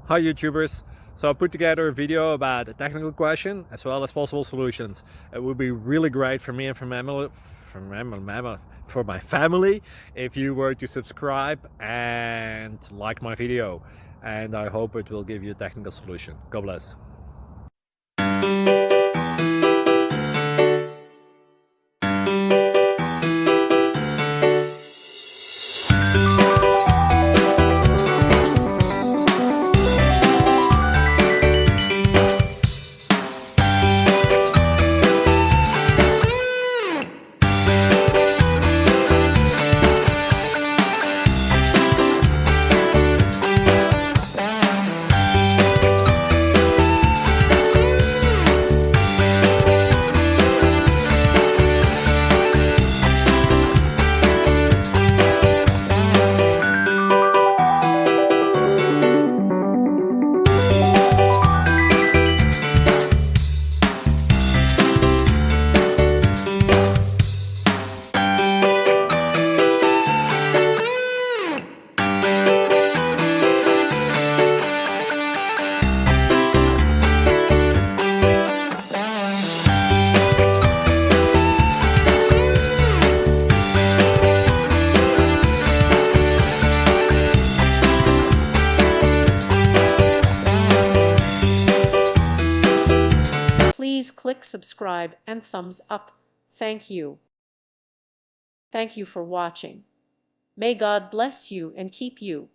Hi YouTubers! So I put together a video about a technical question as well as possible solutions. It would be really great for me and for my family if you were to subscribe and like my video, and I hope it will give you a technical solution. God bless. Please click subscribe and thumbs up. Thank you. Thank you for watching. May God bless you and keep you.